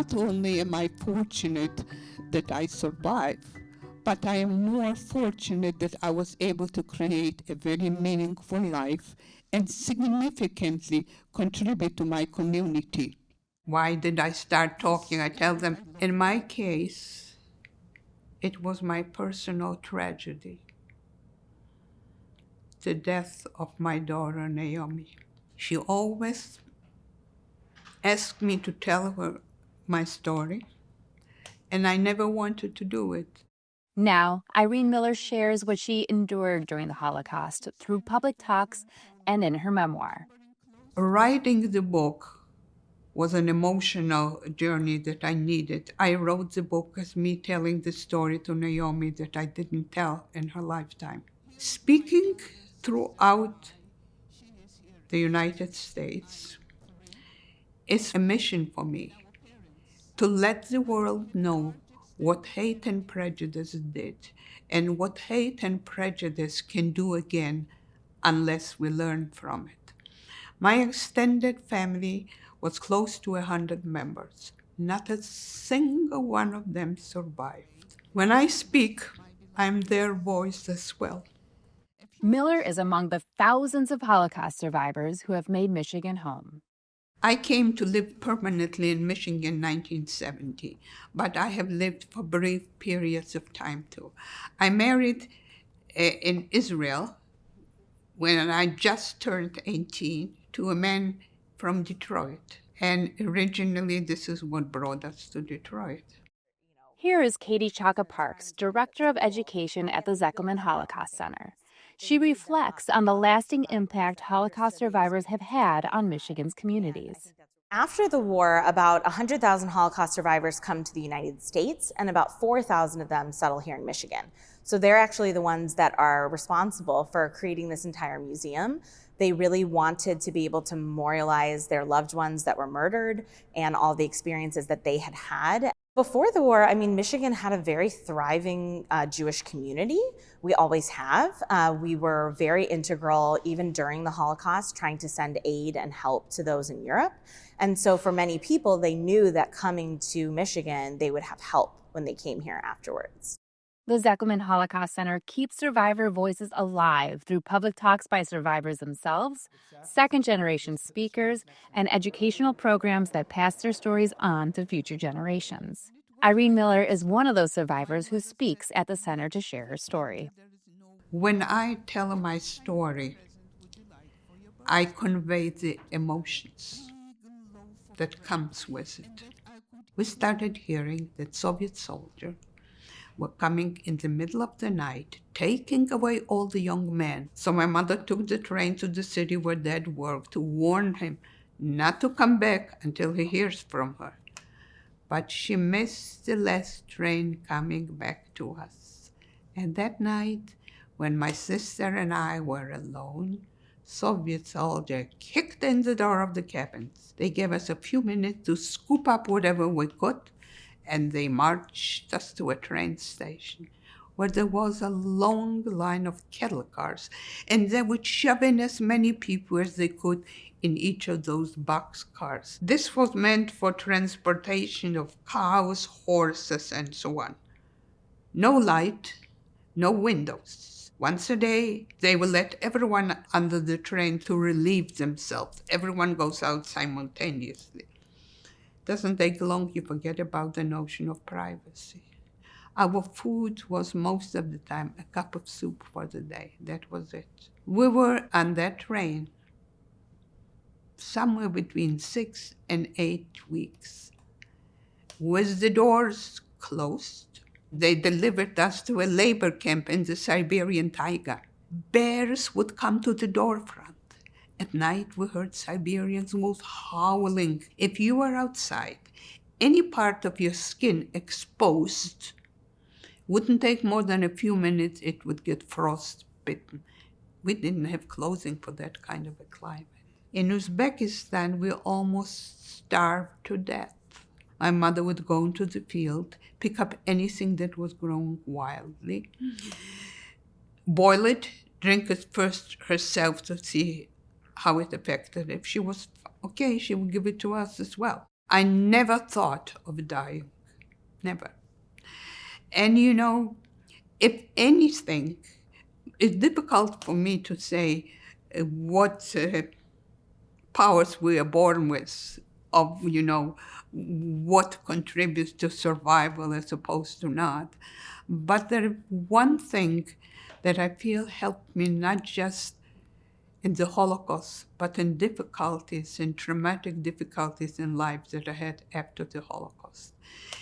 not only am I fortunate that I survived, but I am more fortunate that I was able to create a very meaningful life and significantly contribute to my community. Why did I start talking? I tell them, in my case, it was my personal tragedy, the death of my daughter, Naomi. She always asked me to tell her my story, and I never wanted to do it. Now, Irene Miller shares what she endured during the Holocaust through public talks and in her memoir. Writing the book was an emotional journey that I needed. I wrote the book as me telling the story to Naomi that I didn't tell in her lifetime. Speaking throughout the United States is a mission for me, to let the world know what hate and prejudice did and what hate and prejudice can do again unless we learn from it. My extended family was close to 100 members. Not a single one of them survived. When I speak, I'm their voice as well. Miller is among the thousands of Holocaust survivors who have made Michigan home. I came to live permanently in Michigan in 1970, but I have lived for brief periods of time too. I married in Israel when I just turned 18 to a man from Detroit. And originally, this is what brought us to Detroit. Here is Katie Chaka Parks, Director of Education at the Zeckelman Holocaust Center. She reflects on the lasting impact Holocaust survivors have had on Michigan's communities. After the war, about 100,000 Holocaust survivors come to the United States, and about 4,000 of them settle here in Michigan. So they're actually the ones that are responsible for creating this entire museum. They really wanted to be able to memorialize their loved ones that were murdered and all the experiences that they had had. Before the war, Michigan had a very thriving Jewish community. We always have. We were very integral, even during the Holocaust, trying to send aid and help to those in Europe. And so for many people, they knew that coming to Michigan, they would have help when they came here afterwards. The Zeckelman Holocaust Center keeps survivor voices alive through public talks by survivors themselves, second-generation speakers, and educational programs that pass their stories on to future generations. Irene Miller is one of those survivors who speaks at the center to share her story. When I tell my story, I convey the emotions that comes with it. We started hearing that Soviet soldiers were coming in the middle of the night, taking away all the young men. So my mother took the train to the city where Dad worked to warn him not to come back until he hears from her. But she missed the last train coming back to us. And that night, when my sister and I were alone, Soviet soldiers kicked in the door of the cabins. They gave us a few minutes to scoop up whatever we could, and they marched us to a train station where there was a long line of cattle cars, and they would shove in as many people as they could in each of those box cars. This was meant for transportation of cows, horses, and so on. No light, no windows. Once a day, they will let everyone under the train to relieve themselves. Everyone goes out simultaneously. Doesn't take long, you forget about the notion of privacy. Our food was most of the time a cup of soup for the day. That was it. We were on that train somewhere between 6 and 8 weeks. With the doors closed, they delivered us to a labor camp in the Siberian taiga. Bears would come to the doorfront. At night, we heard Siberian wolves howling. If you were outside, any part of your skin exposed, wouldn't take more than a few minutes, it would get frostbitten. We didn't have clothing for that kind of a climate. In Uzbekistan, we almost starved to death. My mother would go into the field, pick up anything that was growing wildly, boil it, drink it first herself to see how it affected. If she was okay, she would give it to us as well. I never thought of dying, never. And if anything, it's difficult for me to say what powers we are born with, of what contributes to survival as opposed to not. But there is one thing that I feel helped me not just in the Holocaust, but in difficulties, in traumatic difficulties in life that I had after the Holocaust.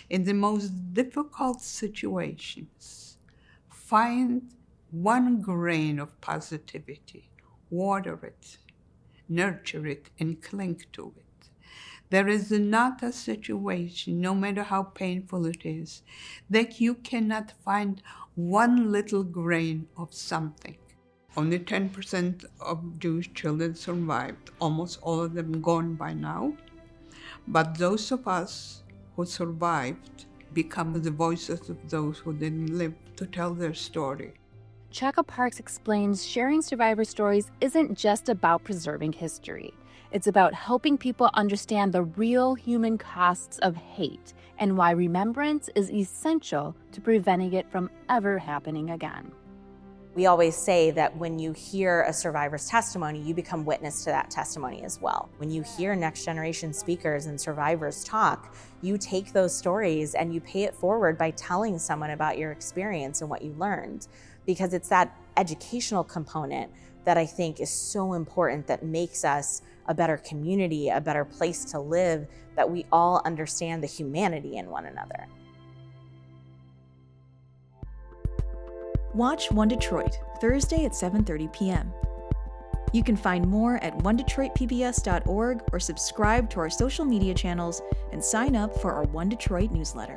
In the most difficult situations, find one grain of positivity, water it, nurture it, and cling to it. There is not a situation, no matter how painful it is, that you cannot find one little grain of something. Only 10% of Jewish children survived, almost all of them gone by now. But those of us who survived become the voices of those who didn't live to tell their story. Chaka Parks explains sharing survivor stories isn't just about preserving history. It's about helping people understand the real human costs of hate and why remembrance is essential to preventing it from ever happening again. We always say that when you hear a survivor's testimony, you become witness to that testimony as well. When you hear next generation speakers and survivors talk, you take those stories and you pay it forward by telling someone about your experience and what you learned. Because it's that educational component that I think is so important, that makes us a better community, a better place to live, that we all understand the humanity in one another. Watch One Detroit, Thursday at 7:30 p.m. You can find more at onedetroitpbs.org or subscribe to our social media channels and sign up for our One Detroit newsletter.